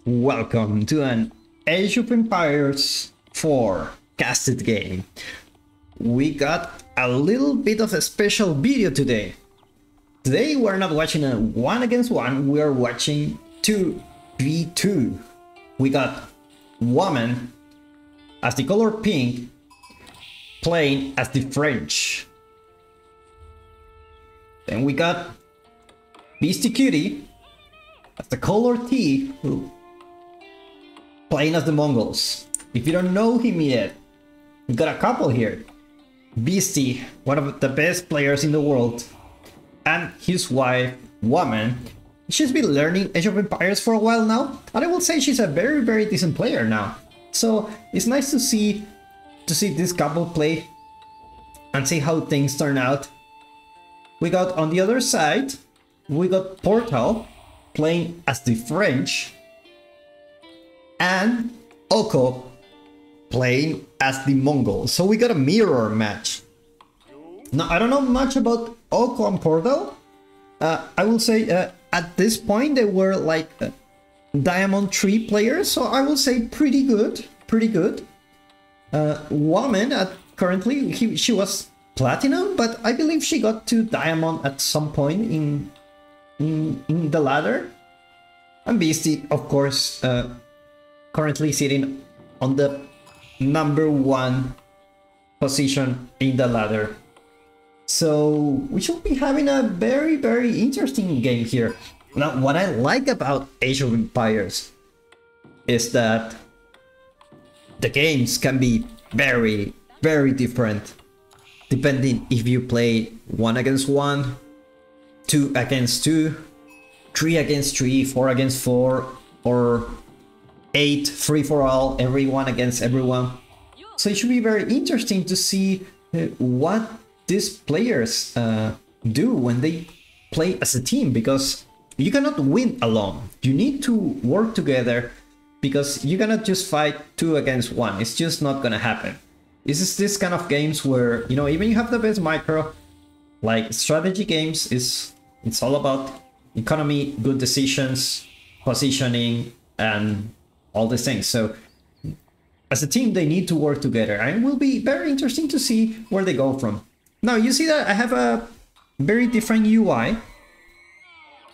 Welcome to an Age of Empires 4 casted game. We got a little bit of a special video today. Today we're not watching a 1 against 1, we are watching 2v2. We got Whamen as the color pink playing as the French. Then we got Beasty Cutie as the color T playing as the Mongols. If you don't know him yet, we got a couple here. Beasty, one of the best players in the world, and his wife, Whamen. She's been learning Age of Empires for a while now, and I will say she's a very decent player now. So it's nice to see this couple play and see how things turn out. We got on the other side, we got Portal playing as the French, and Oko playing as the Mongols. So we got a mirror match. Now, I don't know much about Oko and Portal. I will say at this point they were like Diamond 3 players, so I will say pretty good. Whamen currently she was Platinum, but I believe she got to Diamond at some point in the ladder. And Beasty, of course, currently sitting on the #1 position in the ladder. So we should be having a very interesting game here. Now, what I like about Age of Empires is that the games can be very different depending if you play 1 against 1, 2 against 2, 3 against 3, 4 against 4, or 8 free-for-all, everyone against everyone. So it should be very interesting to see what these players do when they play as a team, because you cannot win alone. You need to work together, because you cannot just fight 2 against 1. It's just not gonna happen. This is this kind of games where, you know, even you have the best micro, like strategy games, it's all about economy, good decisions, positioning, and all these things. So as a team, they need to work together, and it will be very interesting to see where they go from. Now, you see that I have a very different UI.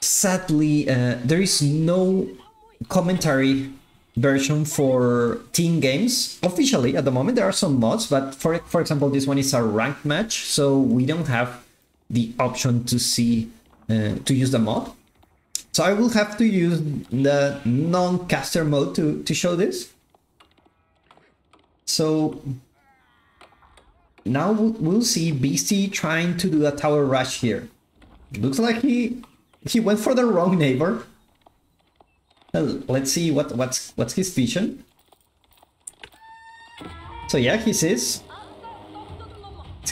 Sadly, there is no commentary version for team games officially at the moment. There are some mods, but for example, this one is a ranked match, so we don't have the option to see to use the mod. So I will have to use the non-caster mode to show this. So now we'll see Beasty trying to do a tower rush here. Looks like he went for the wrong neighbor. Let's see what's his vision. So yeah, he says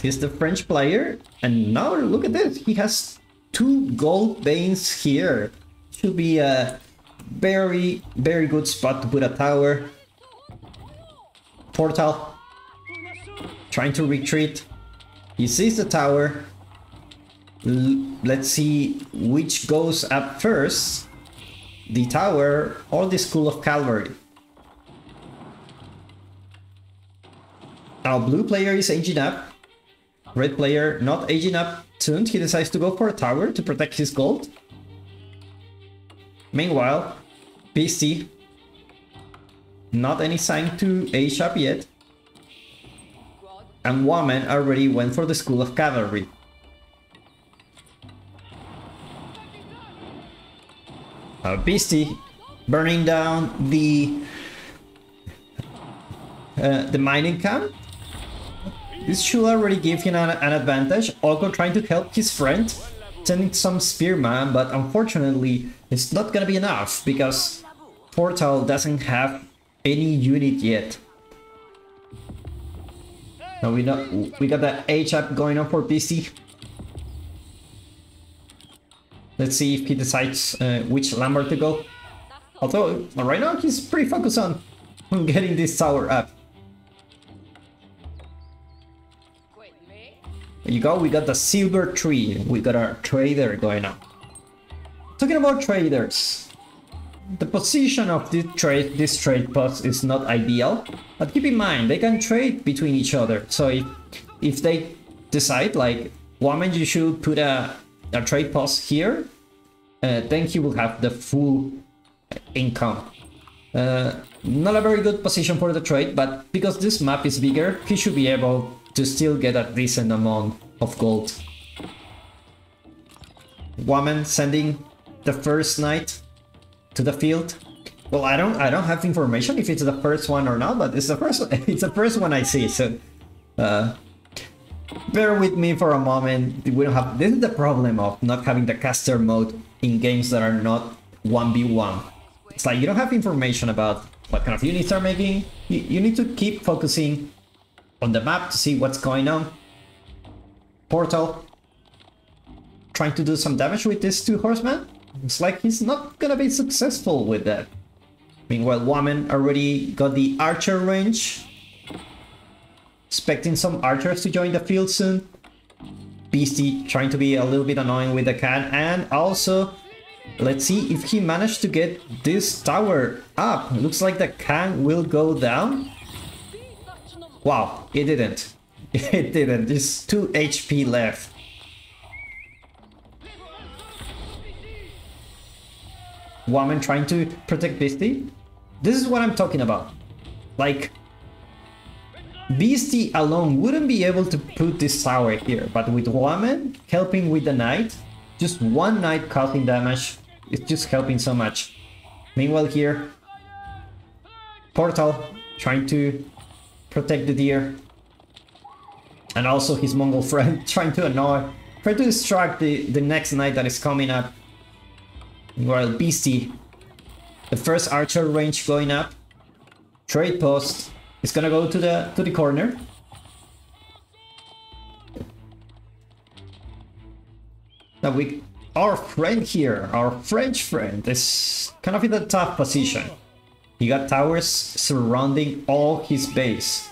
he's the French player, and now look at this. He has 2 gold veins here. Should be a very good spot to put a tower. Portal trying to retreat. He sees the tower. Let's see which goes up first, the tower or the School of Cavalry. Now blue player is aging up. Red player not aging up soon. He decides to go for a tower to protect his gold. Meanwhile, Beasty, not any sign to age up yet. And Whamen already went for the School of Cavalry. Beasty burning down the mining camp. This should already give him an advantage. Oko trying to help his friend, sending some spearman, but unfortunately it's not gonna be enough because Portal doesn't have any unit yet. Now we got the age up going on for Beasty. Let's see if he decides which Lambert to go. Although right now he's pretty focused on getting this tower up. There you go, we got the silver tree. We got our trader going on. Talking about traders, the position of this trade post is not ideal, but keep in mind they can trade between each other. So if they decide like, Whamen, you should put a trade post here, then he will have the full income. Not a very good position for the trade, but because this map is bigger, he should be able to still get a decent amount of gold. Whamen sending the first knight to the field. Well, I don't have information if it's the first one or not, but it's the first it's the first one I see. So bear with me for a moment. We don't have, this is the problem of not having the caster mode in games that are not 1v1. It's like you don't have information about what kind of units are making. You need to keep focusing on the map to see what's going on. Portal trying to do some damage with these two horsemen. It's like he's not gonna be successful with that. Meanwhile, Whamen already got the archer range. Expecting some archers to join the field soon. Beasty trying to be a little bit annoying with the can, and also let's see if he managed to get this tower up. It looks like the can will go down. Wow, it didn't. It didn't. Just 2 HP left. Whamen trying to protect Beasty. This is what I'm talking about. Like, Beasty alone wouldn't be able to put this tower here, but with Whamen helping with the knight, just one knight causing damage, it's just helping so much. Meanwhile here, Portal trying to protect the deer, and also his Mongol friend trying to distract the next knight that is coming up. While Beasty, the first archer range going up, trade post is gonna go to the corner. Now our friend here, our French friend, is kind of in a tough position. He got towers surrounding all his base,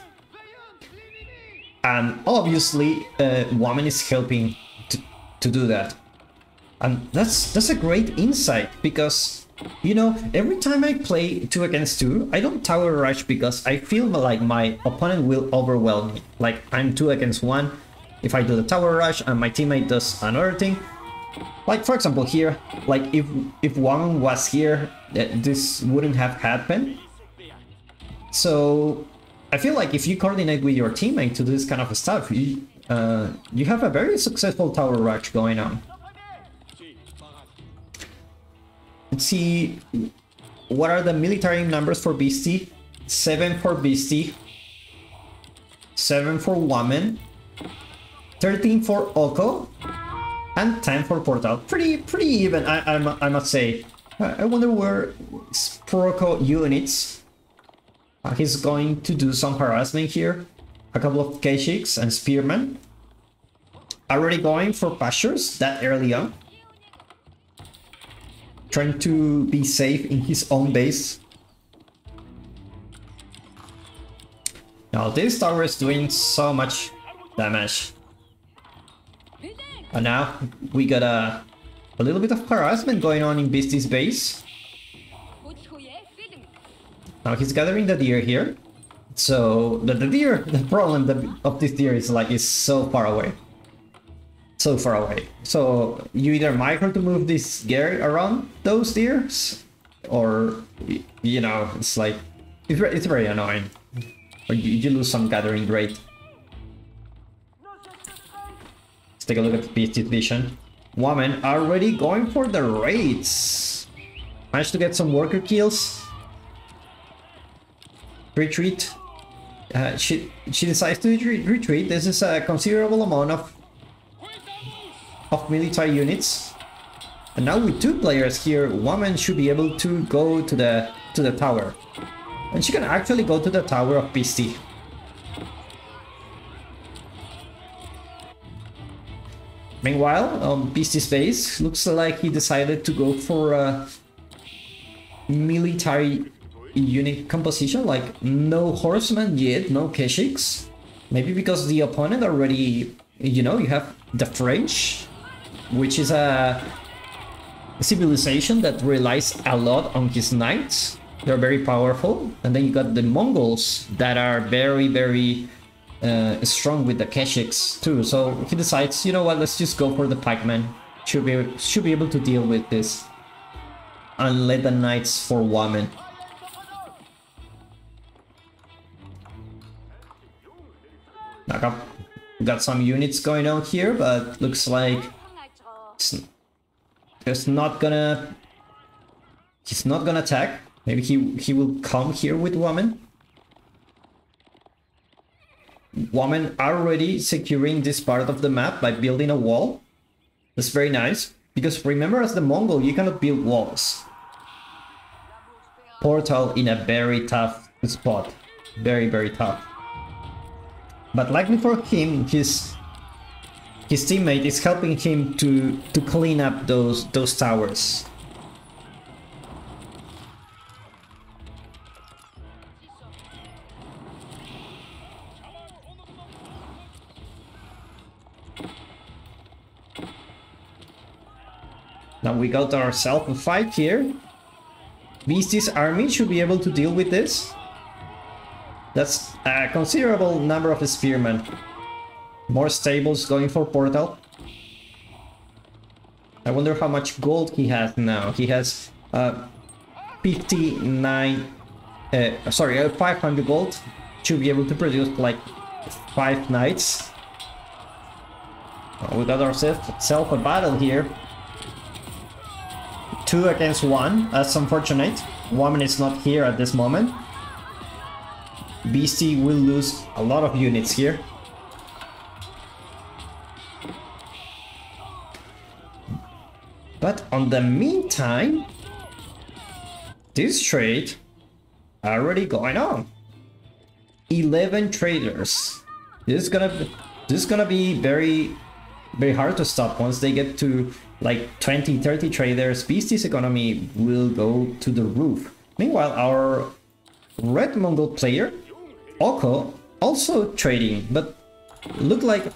and obviously Whamen is helping to do that. And that's a great insight, because, you know, every time I play 2 against 2, I don't tower rush because I feel like my opponent will overwhelm me. Like, I'm 2 against 1. If I do the tower rush and my teammate does another thing, like for example here, like if Whamen was here, this wouldn't have happened. So I feel like if you coordinate with your teammate to do this kind of stuff, you have a very successful tower rush going on. Let's see, what are the military numbers for Beasty? 7 for Beasty, 7 for Whamen, 13 for Oko, and 10 for Portal. Pretty even, I must say. I wonder where Oko units. He's going to do some harassment here. A couple of Keshiks and Spearmen. Already going for pastures that early on. Trying to be safe in his own base. Now this tower is doing so much damage. And now we got a little bit of harassment going on in Beasty's base. Now he's gathering the deer here. So the problem of this deer is like it's so far away. So far away. So you either micro to move this gear around those deers, or, you know, it's like it's very annoying. Or you lose some gathering rate. Let's take a look at Beasty's vision. Whamen already going for the raids. Managed to get some worker kills. Retreat. She decides to retreat. This is a considerable amount of military units, and now with 2 players here, Whamen should be able to go to the tower, and she can actually go to the tower of Beasty. Meanwhile, on Beasty's base, looks like he decided to go for a military unit composition, like no horsemen yet, no Keshiks. Maybe because the opponent already, you know, you have the French, which is a civilization that relies a lot on his knights. They're very powerful. And then you got the Mongols that are very, very strong with the Keshiks too. So he decides, you know what, let's just go for the pikemen. Should be able to deal with this. And let the knights for Whamen. Got some units going on here, but looks like he's not gonna attack. Maybe he will come here with Whamen. Whamen are already securing this part of the map by building a wall. That's very nice, because remember, as the Mongol, you cannot build walls. Portal in a very tough spot. Very, very tough. But luckily for him, his teammate is helping him to clean up those towers. Now we got ourselves a fight here. Beasty's army should be able to deal with this. That's a considerable number of spearmen. More stables going for Portal. I wonder how much gold he has now. He has 500 gold. Should be able to produce like 5 knights. We got ourselves a battle here. 2 against 1. That's unfortunate. Whamen is not here at this moment. Beasty will lose a lot of units here. But on the meantime, this trade already going on. 11 traders. This is gonna be very, very hard to stop. Once they get to like 20-30 traders, Beasty's economy will go to the roof. Meanwhile, our red Mongol player Oko also trading, but looks like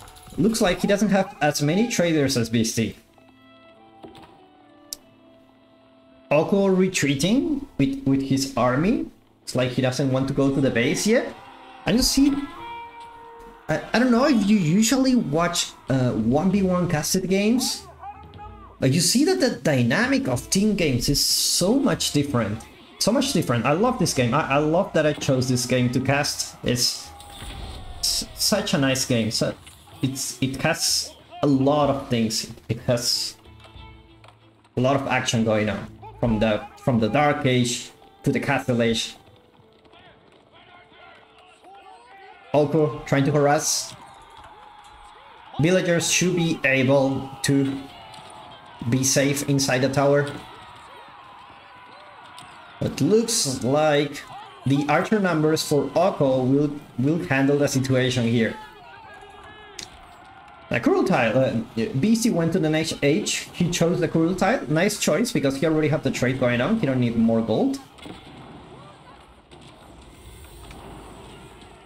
he doesn't have as many traders as Beasty. Oko retreating with his army. It's like he doesn't want to go to the base yet. And you see, I don't know if you usually watch 1v1 casted games. You see that the dynamic of team games is so much different. So much different. I love this game. I love that I chose this game to cast. It's such a nice game. So it has a lot of things. It has a lot of action going on, from the Dark Age to the Castle Age. Oko trying to harass. Villagers should be able to be safe inside the tower. It looks like the archer numbers for Oko will handle the situation here. The cruel tile. Beasty went to the next age. He chose the cruel tile. Nice choice, because he already have the trade going on. He don't need more gold.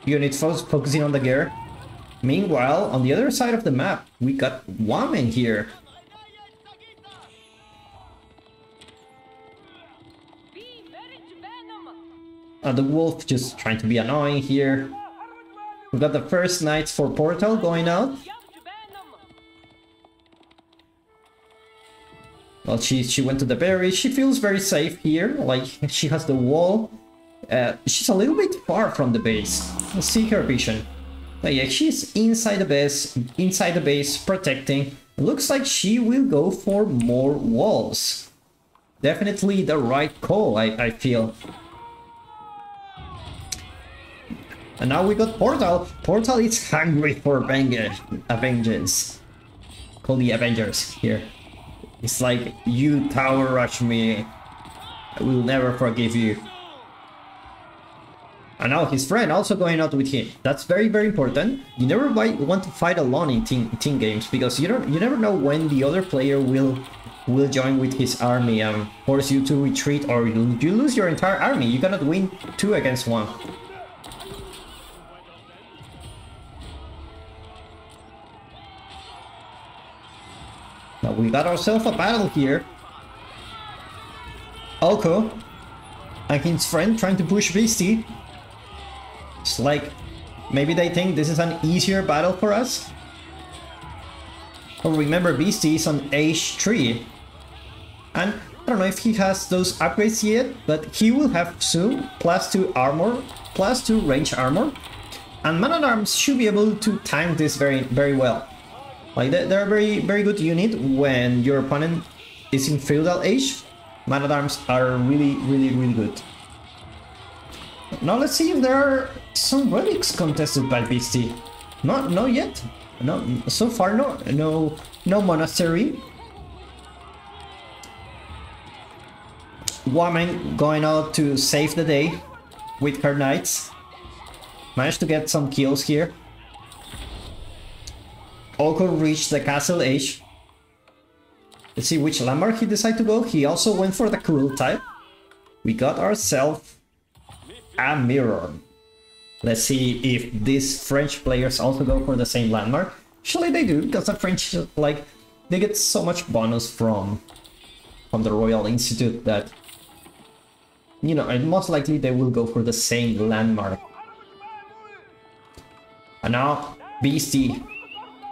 Units focusing on the gear. Meanwhile, on the other side of the map, we got Whamen here. The wolf just trying to be annoying here. We got the first knights for Portal going out. Well, she went to the berry. She feels very safe here. Like, she has the wall. She's a little bit far from the base. Let's see her vision. But yeah, she's inside the base, protecting. Looks like she will go for more walls. Definitely the right call, I feel. And now we got Portal. Portal is hungry for vengeance. Call the Avengers here. It's like, you tower rush me, I will never forgive you. And now his friend also going out with him. That's very, very important. You never want to fight alone in team games, because you never know when the other player will join with his army and force you to retreat, or you lose your entire army. You cannot win 2 against 1. Now we got ourselves a battle here. Oko and his friend trying to push Beasty. It's like maybe they think this is an easier battle for us. But remember, Beasty is on age 3. And I don't know if he has those upgrades yet, but he will have soon +2 armor, +2 range armor. And Man-at-Arms should be able to tank this very well. Like they're a very good unit when your opponent is in feudal age. Man-at-Arms are really good. Now let's see if there are some relics contested by Beasty. Not yet. No, so far no monastery. Whamen going out to save the day with her knights. Managed to get some kills here. Oko reached the castle age. Let's see which landmark he decided to go. He also went for the cool type. We got ourselves a mirror. Let's see if these French players also go for the same landmark. Actually they do, because the French, like, they get so much bonus from the Royal Institute that, you know, and most likely they will go for the same landmark. And now Beasty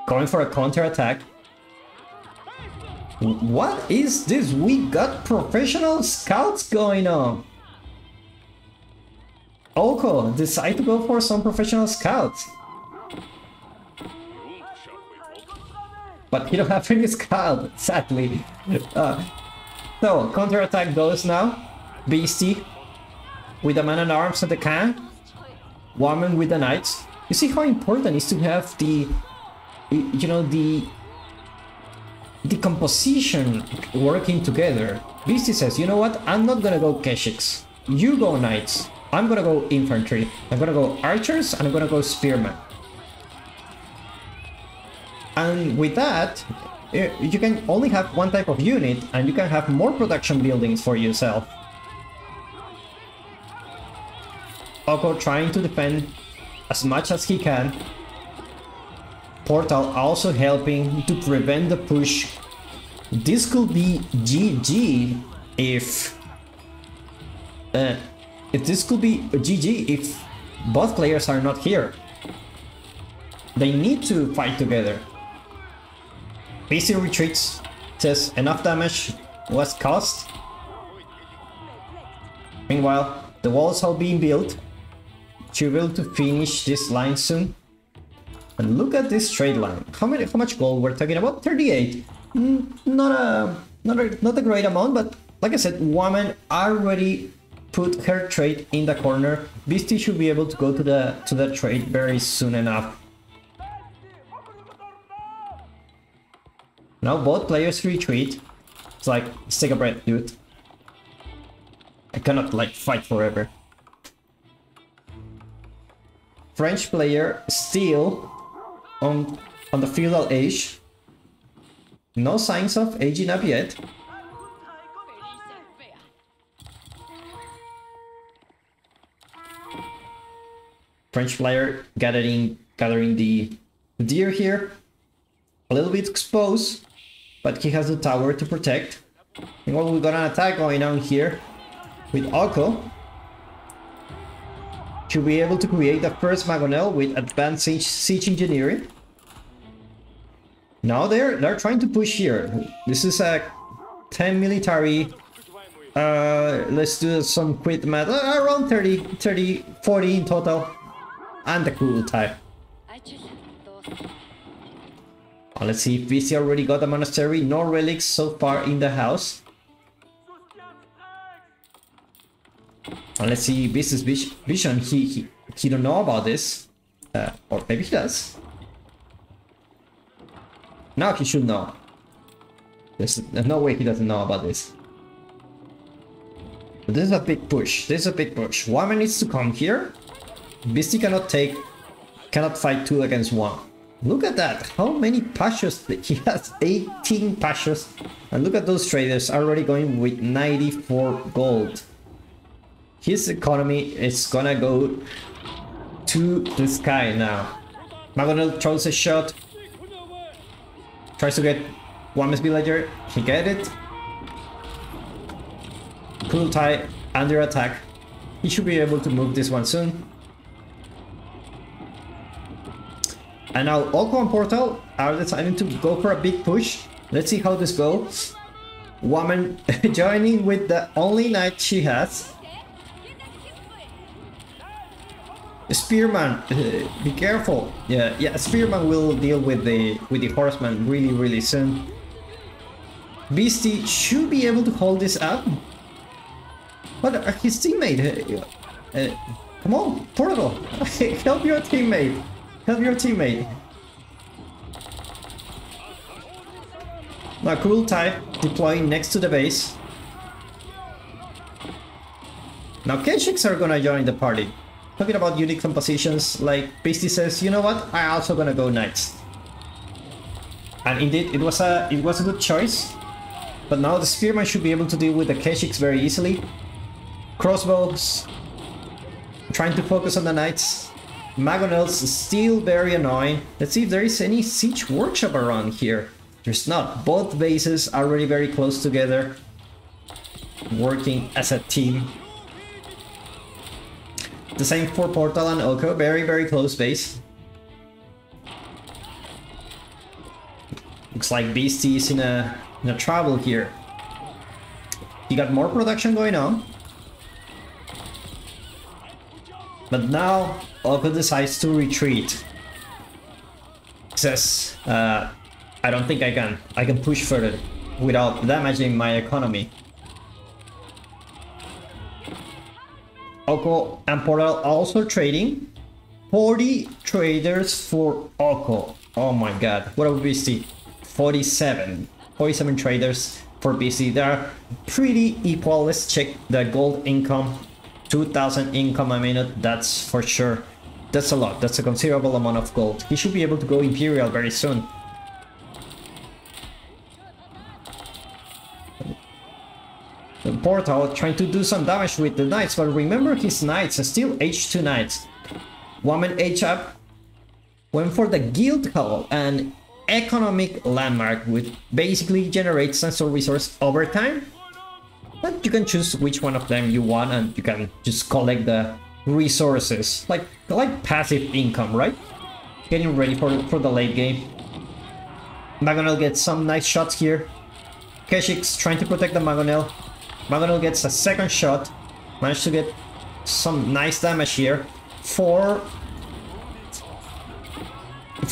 going for a counter-attack. What is this? We got professional scouts going on. Oko decide to go for some professional scouts. But he don't have any scout, sadly. So, counter-attack goes now. Beasty with the Man-at-Arms at the can. Whamen with the knights. You see how important it is to have the, you know, the composition working together. Beasty says, you know what, I'm not gonna go Keshiks. You go knights. I'm gonna go infantry. I'm gonna go archers and I'm gonna go spearmen. And with that, you can only have one type of unit and you can have more production buildings for yourself. Oko trying to defend as much as he can. Portal also helping to prevent the push. This could be GG if this could be GG if both players are not here. They need to fight together. Beasty retreats, says enough damage was caused. Meanwhile, the walls are being built. Should be able to finish this line soon. And look at this trade line. How much gold we're talking about? 38. Not a great amount, but like I said, Whamen already put her trade in the corner. Beasty should be able to go to the trade very soon enough. Now both players retreat. It's like, let's take a breath, dude. I cannot like fight forever. French player still on the feudal age. No signs of aging up yet. French player gathering the deer here. A little bit exposed, but he has the tower to protect. And well, we got an attack going on here with Oko. Should be able to create the first Magonel with advanced siege engineering. Now they're trying to push here. This is a 10 military. Let's do some quick math. Around 30, 40 in total. And the cool type. Let's see if Beasty already got a monastery. No relics so far in the house. And let's see Beasty's vision. He don't know about this. Or maybe he does. Now he should know. There's no way he doesn't know about this. But this is a big push. This is a big push. Whamen needs to come here. Beasty cannot fight 2 against 1. Look at that. How many pashas? He has 18 pashas. And look at those traders already going with 94 gold. His economy is gonna go to the sky now. Magonel throws a shot. Tries to get Whamen's villager. He get it. Kurultai under attack. He should be able to move this one soon. And now Oko and Portal are deciding to go for a big push. Let's see how this goes. Whamen joining with the only knight she has. Spearman, be careful. Yeah, Spearman will deal with the horseman really soon. Beasty should be able to hold this up. But his teammate, come on, Portal, help your teammate. Help your teammate. Now Kurultai deploying next to the base. Now Keshiks are gonna join the party. Talking about unique compositions, like Beasty says, you know what? I also gonna go knights. And indeed, it was a good choice. But now the Spearman should be able to deal with the Keshiks very easily. Crossbows, trying to focus on the knights. Magonels still very annoying. Let's see if there is any siege workshop around here. There's not. Both bases are already very close together, working as a team. The same for Portal and Oko, very close base. Looks like Beasty is in a trouble here. He got more production going on. But now Oko decides to retreat. Says, I don't think I can push further without damaging my economy. Oko and Portal also trading. 40 traders for Oko. Oh my god, what a Beasty. 47 traders for Beasty. They are pretty equal. Let's check the gold income. 2,000 income a minute, that's for sure. That's a lot, that's a considerable amount of gold. He should be able to go Imperial very soon. The Portal trying to do some damage with the knights, but remember his knights are still H2 knights. Whamen H up, went for the Guild Hall, an economic landmark which basically generates sensor resource over time. But you can choose which one of them you want, and you can just collect the resources, like passive income, right? Getting ready for the late game. Magonel gets some nice shots here. Keshiks trying to protect the Magonel. Magonel gets a second shot. Managed to get some nice damage here. Four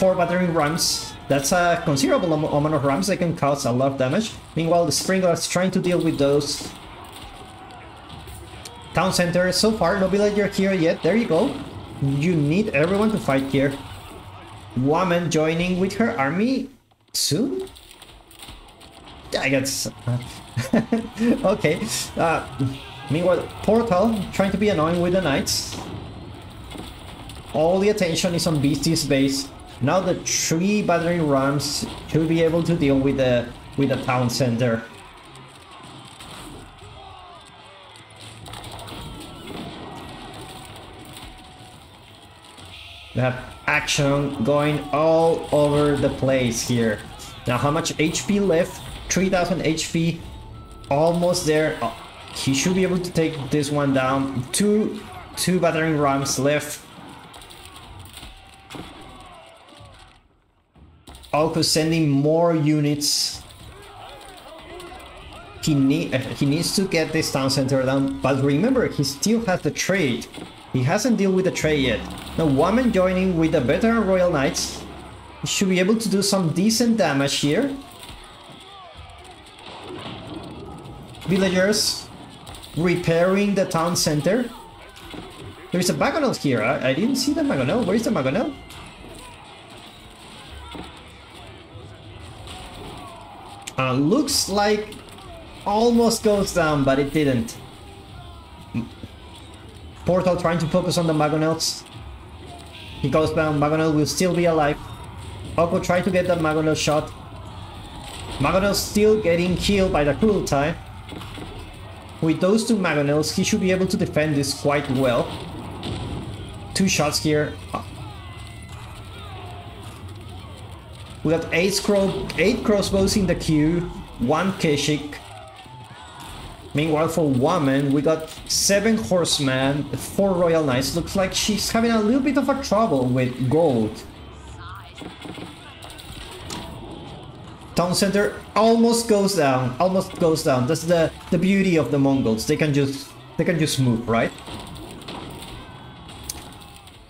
battering rams. That's a considerable amount of rams. They can cause a lot of damage. Meanwhile, the Springler is trying to deal with those. Town center, so far no villager here yet. There you go. You need everyone to fight here. Whamen joining with her army soon? I guess. Okay. Meanwhile, Portal trying to be annoying with the knights. All the attention is on Beasty's base. Now the 3 battering rams should be able to deal with the town center. We have action going all over the place here. Now how much HP left? 3000 HP. Almost there. Oh, he should be able to take this one down. Two battering rams left. Oko sending more units. He needs to get this town center down, but remember, he still has the trade. He hasn't dealt with the trade yet. Now Whamen joining with the veteran Royal Knights. He should be able to do some decent damage here. Villagers repairing the town center. There's a Magonel here. I didn't see the Magonel. Where is the Magonel? Looks like almost goes down, but it didn't. Portal trying to focus on the Magonels. He goes down. Magonel will still be alive. Oko trying to get that Magonel shot. Magonel still getting killed by the Kurultai. With those 2 Magonels, he should be able to defend this quite well. 2 shots here. We got 8 crossbows in the queue, 1 Keshik. Meanwhile, for Whamen, we got 7 horsemen, 4 royal knights. Looks like she's having a little bit of a trouble with gold. Town center almost goes down. Almost goes down. That's the beauty of the Mongols. They can just move, right?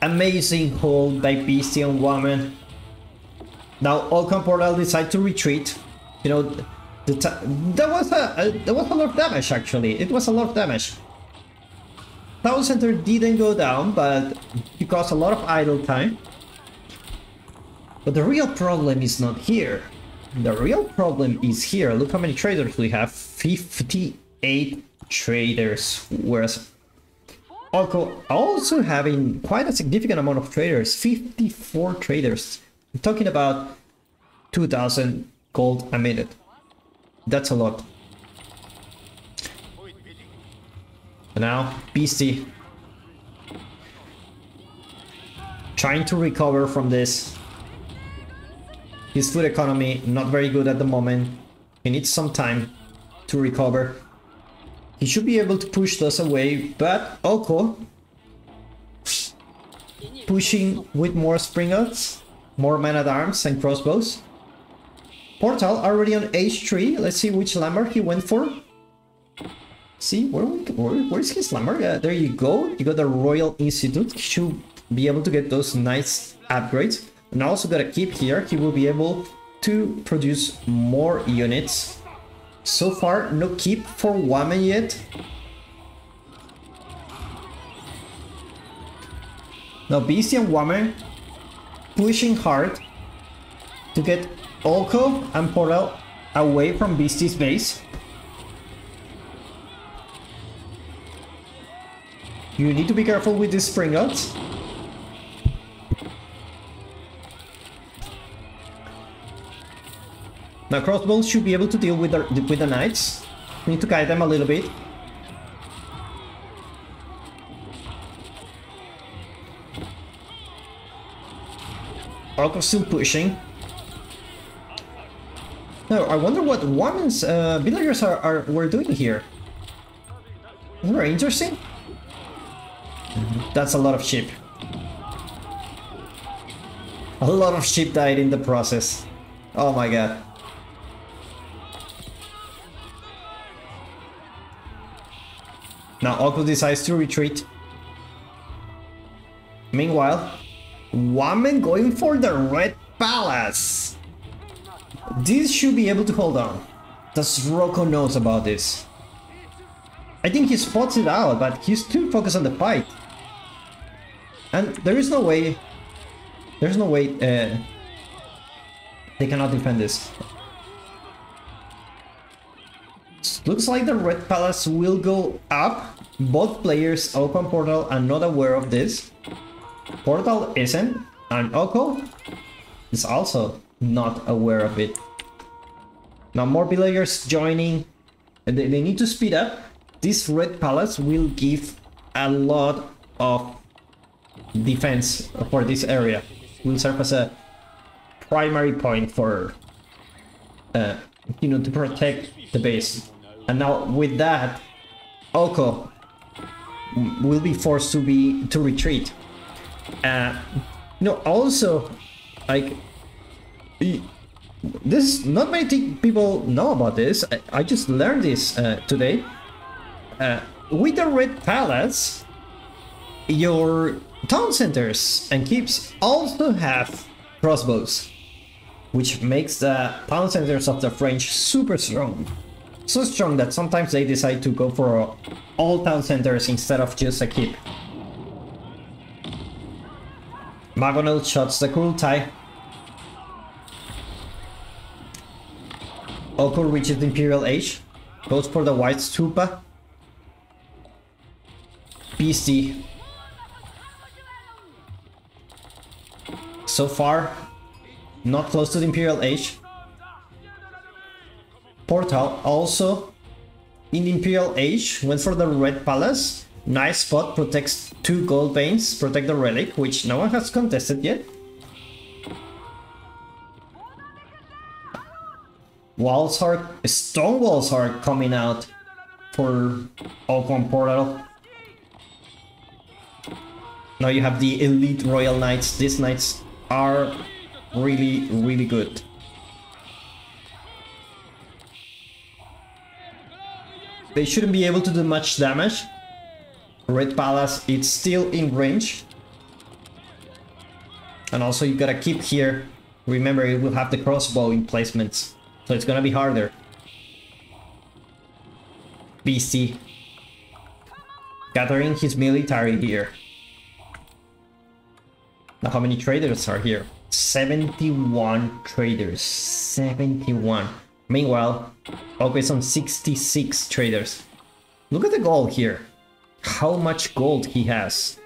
Amazing hold by Beasty and Whamen. Now Okan Portal decide to retreat. You know, there was a lot of damage actually. It was a lot of damage. Town center didn't go down, but it caused a lot of idle time. But the real problem is not here. The real problem is here. Look how many traders we have. 58 traders. Whereas Oko also having quite a significant amount of traders. 54 traders. I'm talking about 2,000 gold a minute. That's a lot. And now Beasty trying to recover from this. His food economy not very good at the moment. He needs some time to recover. He should be able to push those away, but Oko pushing with more springouts, more man-at-arms and crossbows. Portal already on H3. Let's see which landmark he went for. See, where's his landmark? There you go. You got the Royal Institute. He should be able to get those nice upgrades. And also got a keep here. He will be able to produce more units. So far, no keep for Whamen yet. Now Beasty and Whamen pushing hard to get Oko and Portal away from Beasty's base. You need to be careful with these springouts. Now crossbows should be able to deal with the knights. We need to guide them a little bit. Oko still pushing. Now I wonder what Whamen's villagers were doing here. Very interesting. That's a lot of sheep. A lot of sheep died in the process. Oh my god. Now Oko decides to retreat. Meanwhile, Whamen going for the Red Palace. This should be able to hold on. Does Rocco knows about this? I think he spots it out, but he's too focused on the fight. And there is no way... There's no way they cannot defend this. Looks like the Red Palace will go up. Both players, Oko and Portal, are not aware of this. Portal isn't, and Oko is also not aware of it. Now more villagers joining. They need to speed up. This Red Palace will give a lot of defense for this area. Will serve as a primary point for you know, to protect the base. And now with that, Oko will be forced to retreat. You know, also, like, this, not many people know about this. I just learned this today. With the Red Palace, your town centers and keeps also have crossbows, which makes the town centers of the French super strong. So strong that sometimes they decide to go for all town centers instead of just a keep. Magonel shots the Kurultai. Oko reaches the Imperial Age. Goes for the White Stupa. Beasty. So far, not close to the Imperial Age. Portal also in the Imperial Age went for the Red Palace. Nice spot, protects 2 gold veins, protect the relic, which no one has contested yet. Walls are, stone walls are coming out. for Oakland Portal. Now you have the elite Royal Knights. These knights are really, really good. They shouldn't be able to do much damage. Red Palace, it's still in range. And also you gotta keep here. Remember, it will have the crossbow in placements, so it's gonna be harder. Beasty gathering his military here. Now how many traders are here? 71 traders. 71. Meanwhile, Oko is on 66 traders. Look at the gold here. How much gold he has.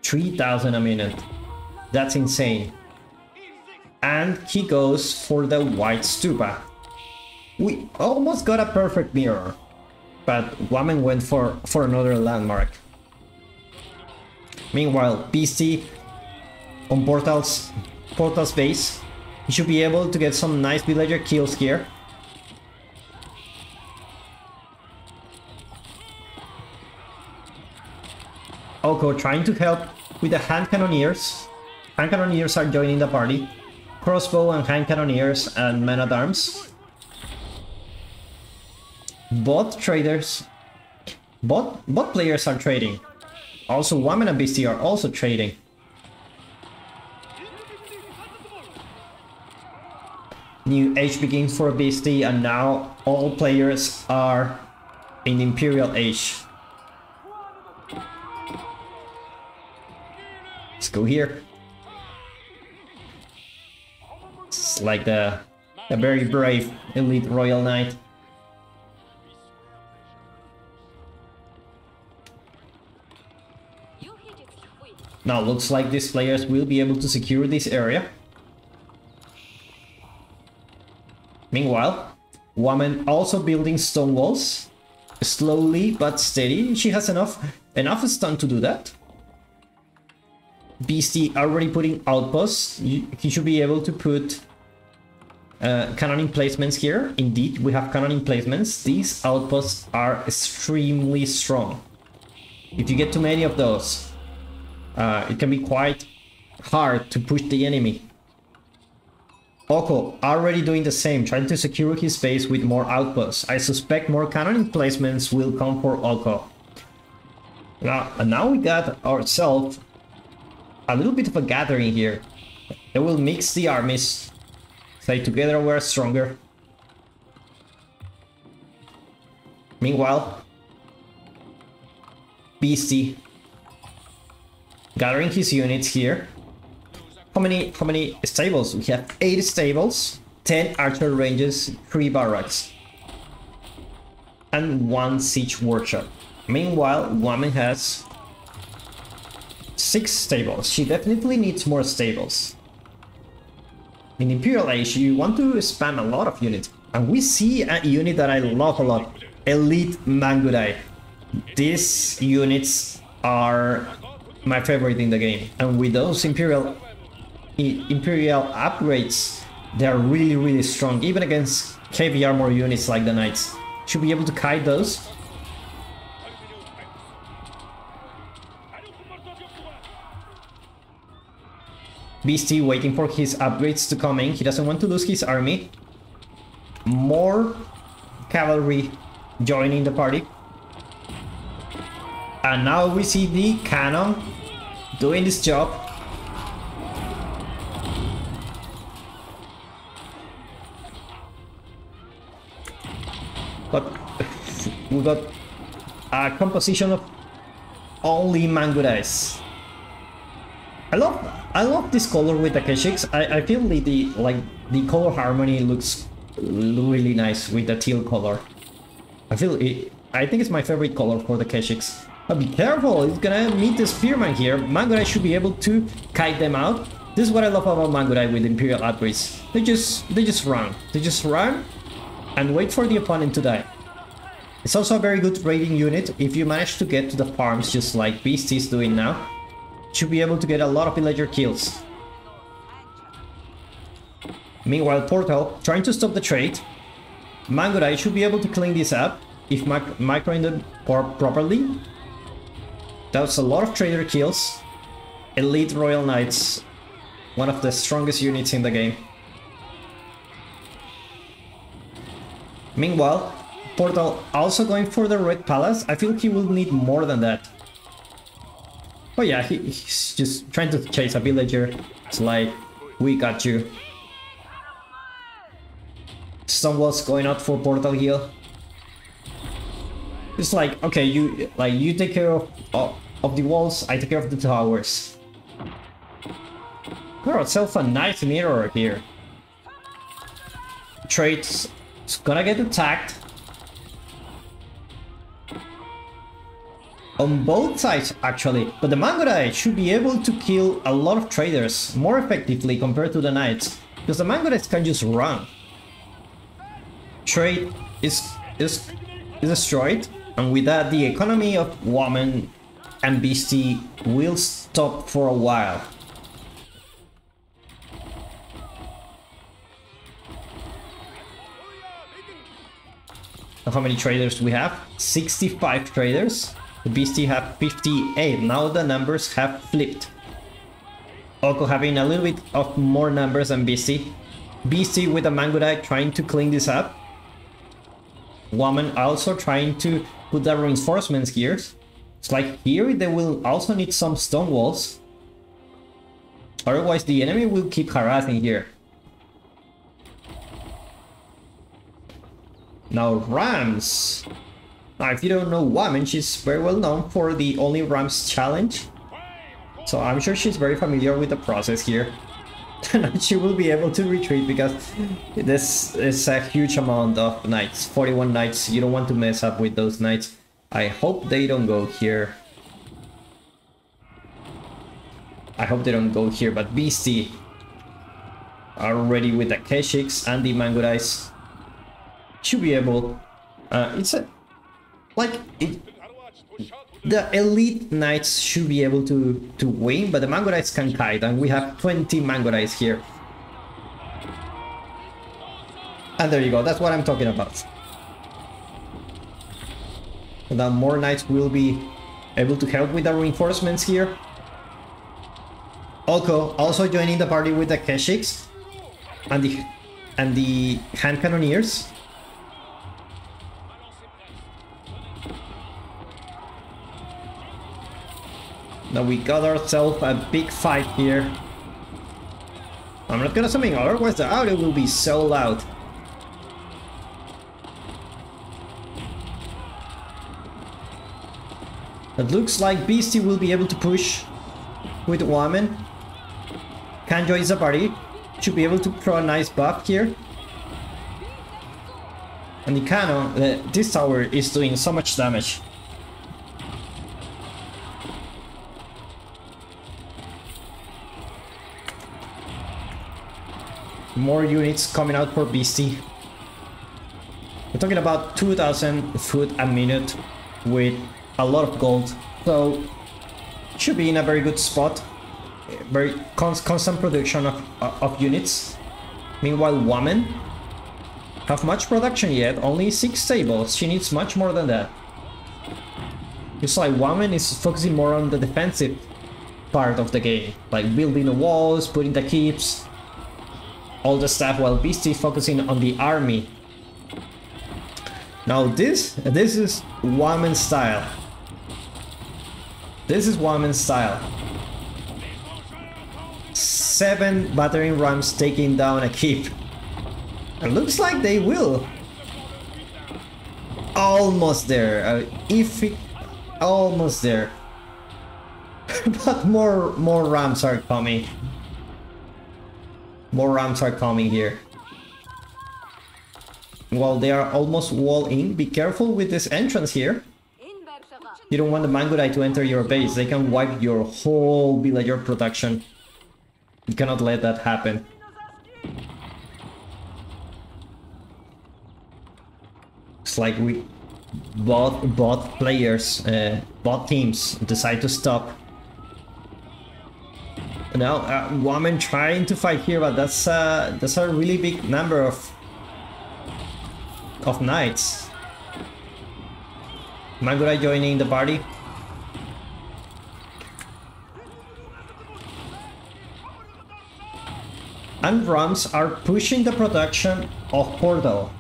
3,000 a minute. That's insane. And he goes for the white stupa. We almost got a perfect mirror, but Whamen went for another landmark. Meanwhile, Beasty on Portal's base. He should be able to get some nice villager kills here. Oko trying to help with the hand cannoneers. Hand cannoneers are joining the party. Crossbow and hand cannoneers and men at arms. Bot traders. Bot players are trading. Also, Whamen and Beasty are also trading. New age begins for Beasty, and now all players are in Imperial Age. Let's go here. It's like the very brave elite Royal Knight. Now looks like these players will be able to secure this area. Meanwhile, Whamen also building stone walls, slowly but steady. She has enough stun to do that. Beasty already putting outposts. He should be able to put cannon emplacements here. Indeed, we have cannon emplacements. These outposts are extremely strong. If you get too many of those, it can be quite hard to push the enemy. Oko already doing the same, trying to secure his base with more outposts. I suspect more cannon emplacements will come for Oko. Now we got ourselves a little bit of a gathering here. They will mix the armies. Say together we're stronger. Meanwhile, Beasty gathering his units here. How many stables? We have 8 stables, 10 archer ranges, 3 barracks, and 1 siege workshop. Meanwhile, Whamen has 6 stables. She definitely needs more stables. In Imperial Age, you want to spam a lot of units, and we see a unit that I love a lot: Elite Mangudai. These units are my favorite in the game, and with those Imperial upgrades, they are really, really strong, even against heavy armor units like the Knights. Should be able to kite those. Beasty waiting for his upgrades to come in. He doesn't want to lose his army. More cavalry joining the party. And now we see the cannon doing this job. But we got a composition of only Mangudais. I love this color with the Keshiks. I feel the color harmony looks really nice with the teal color. I think it's my favorite color for the Keshiks. But be careful, it's gonna meet the spearman here. Mangudai should be able to kite them out. This is what I love about Mangudai with Imperial upgrades. They just run. They just run and wait for the opponent to die. It's also a very good raiding unit. If you manage to get to the farms just like Beasty is doing now, should be able to get a lot of villager kills. Meanwhile, Portal trying to stop the trade. Mangudai should be able to clean this up. if microing them properly. That's a lot of trader kills. Elite Royal Knights, one of the strongest units in the game. Meanwhile, Portal also going for the Red Palace. I feel he will need more than that. Oh yeah, he's just trying to chase a villager. It's like, we got you. Stonewall's going out for Portal heal. It's like, okay, you take care of the walls, I take care of the towers. Got ourselves a nice mirror here. Trade's gonna get attacked. On both sides, actually, but the Mongolite should be able to kill a lot of traders more effectively compared to the Knights, because the Mongolites can just run. Trade is destroyed, and with that, the economy of Whamen and Beasty will stop for a while. How many traders do we have? 65 traders. The Beasty have 58. Now the numbers have flipped. Oko having a little bit of more numbers than Beasty. Beasty with a Mongolite trying to clean this up. Whamen also trying to put the reinforcements here. It's like here they will also need some stone walls. Otherwise the enemy will keep harassing here. Now Rams. Now if you don't know Whamen, she's very well known for the Only Rams challenge. So I'm sure she's very familiar with the process here. And she will be able to retreat because this is a huge amount of knights. 41 knights, you don't want to mess up with those knights. I hope they don't go here. I hope they don't go here, but Beasty are ready with the Keshiks and the Mangorites. Should be able. The elite knights should be able to win, but the Mangorites can kite, and we have 20 Mangorites here. And there you go, that's what I'm talking about. Now more knights will be able to help with the reinforcements here. Oko also joining the party with the Keshiks and the hand cannoneers. Now we got ourselves a big fight here. I'm not gonna summon, otherwise the audio will be so loud. It looks like Beasty will be able to push with Whamen. Can join the party. Should be able to throw a nice buff here. And the cannon, this tower is doing so much damage. More units coming out for Beasty. We're talking about 2,000 food a minute with a lot of gold, so should be in a very good spot. Very constant production of units. Meanwhile, Whamen have much production yet, only 6 stables. She needs much more than that. It's like Whamen is focusing more on the defensive part of the game, like building the walls, putting the keeps, all the stuff, while Beasty focusing on the army. Now this is Whamen style. This is Whamen style. 7 battering rams taking down a keep. It looks like they will. Almost there. Almost there. But more rams are coming. More rams are coming here. Well, they are almost wall in. Be careful with this entrance here. You don't want the Mangudai to enter your base. They can wipe your whole villager production. You cannot let that happen. It's like we both players, both teams decide to stop. Now Whamen trying to fight here, but that's a really big number of knights. Mangura joining the party. And Rams are pushing the production of Portal.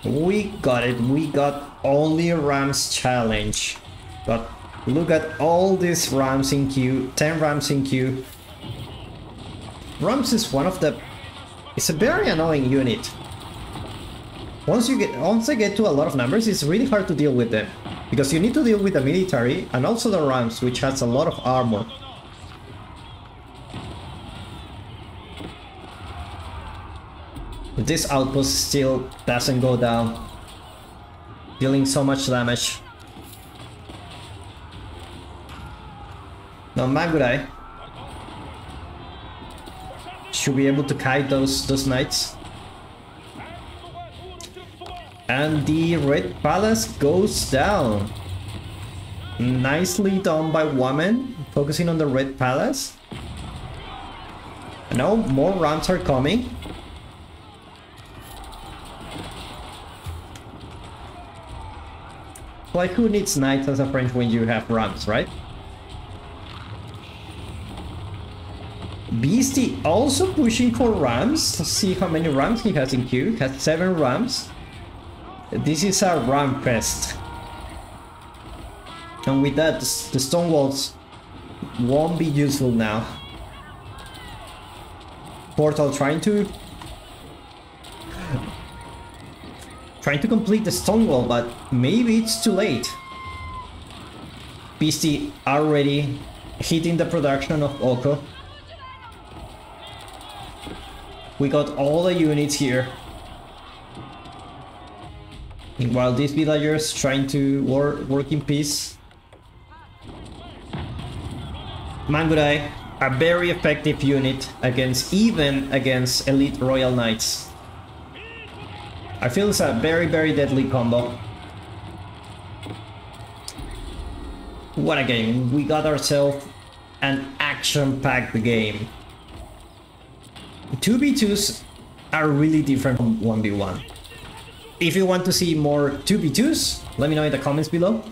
We got it. We got only Rams challenge. But look at all these Rams in queue. 10 Rams in queue. Rams is one of the... It's a very annoying unit. Once they get to a lot of numbers, it's really hard to deal with them. Because you need to deal with the military and also the Rams, which has a lot of armor. But this outpost still doesn't go down, dealing so much damage. Now Mangurai should be able to kite those knights. And the Red Palace goes down. Nicely done by Whamen, focusing on the Red Palace. And now more Rams are coming. Like, who needs knights as a French when you have Rams, right? Beasty also pushing for Rams. Let's see how many Rams he has in queue. He has 7 Rams. This is a Ram fest. And with that, the stone walls won't be useful now. Portal trying to complete the stone wall, but maybe it's too late. Beasty already hitting the production of Oko. We got all the units here. While these villagers trying to work in peace. Mangurai, a very effective unit even against elite royal knights. I feel it's a very, very deadly combo. What a game. We got ourselves an action-packed game. 2v2s are really different from 1v1. If you want to see more 2v2s, let me know in the comments below.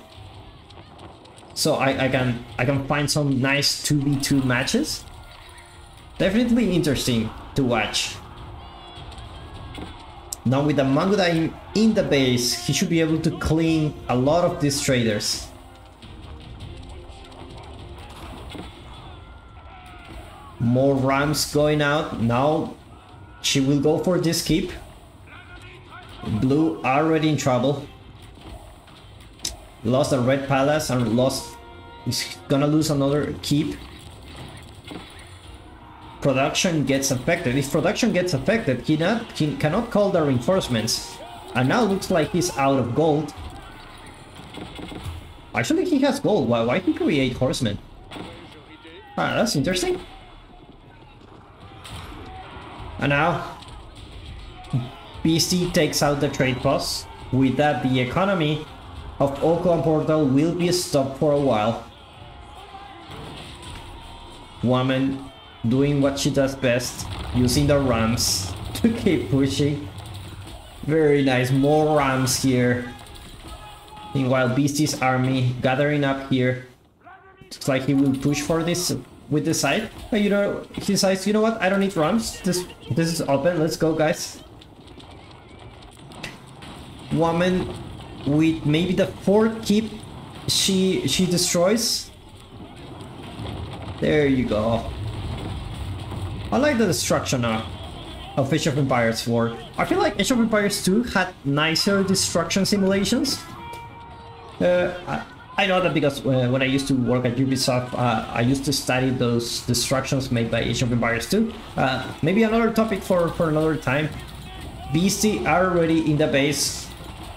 So I can find some nice 2v2 matches. Definitely interesting to watch. Now with the Manguda in the base, he should be able to clean a lot of these traders. More Rams going out. Now she will go for this keep. Blue already in trouble. Lost the Red Palace and he's gonna lose another keep. Production gets affected. If production gets affected, he cannot call the reinforcements. And now looks like he's out of gold. Actually, he has gold. Why he create horsemen? Ah, that's interesting. And now Beasty takes out the trade post. With that, the economy of Oko and Portal will be stopped for a while. Woman doing what she does best, using the Rams to keep pushing. Very nice, more Rams here. Meanwhile, Beasty's army gathering up here. Looks like he will push for this with the side. But you know, he decides, you know what, I don't need Rams. This is open, let's go guys. Woman with maybe the 4th keep she destroys. There you go. I like the destruction of Age of Empires 4. I feel like Age of Empires 2 had nicer destruction simulations. I know that because when I used to work at Ubisoft, I used to study those destructions made by Age of Empires 2. Maybe another topic for another time. Beasty are already in the base.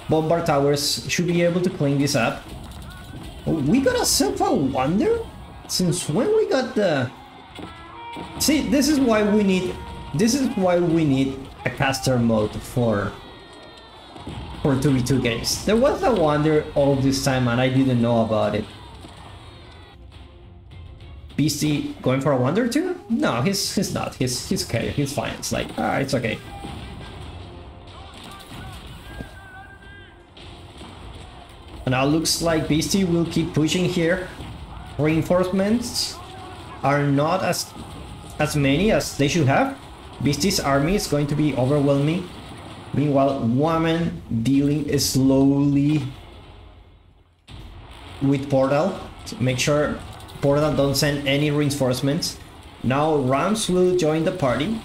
Bombard towers should be able to clean this up. We got ourselves a wonder? Since when we got the... See, this is why we need a caster mode for 2v2 games. There was a wonder all this time and I didn't know about it. Beasty going for a wonder too? No, he's not. He's okay. He's fine. It's like, it's okay. now looks like Beasty will keep pushing here. Reinforcements are not as many as they should have. Beasty's army is going to be overwhelming. Meanwhile, Whamen dealing slowly with Portal. So make sure Portal don't send any reinforcements. Now Rams will join the party.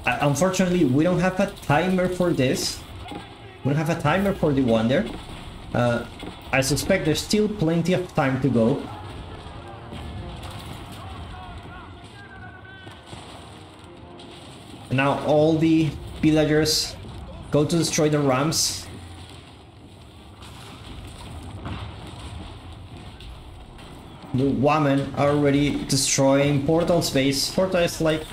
Unfortunately, we don't have a timer for this. We don't have a timer for the Wonder. I suspect there's still plenty of time to go. Now all the villagers go to destroy the Rams. The Whamen are already destroying Portal space. Portal is like,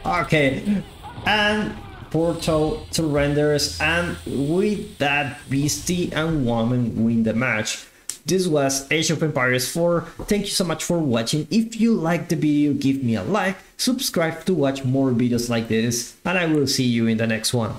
okay, and Portal surrenders, and with that, Beasty and Whamen win the match. This was Age of Empires 4. Thank you so much for watching. If you liked the video, give me a like, subscribe to watch more videos like this, and I will see you in the next one.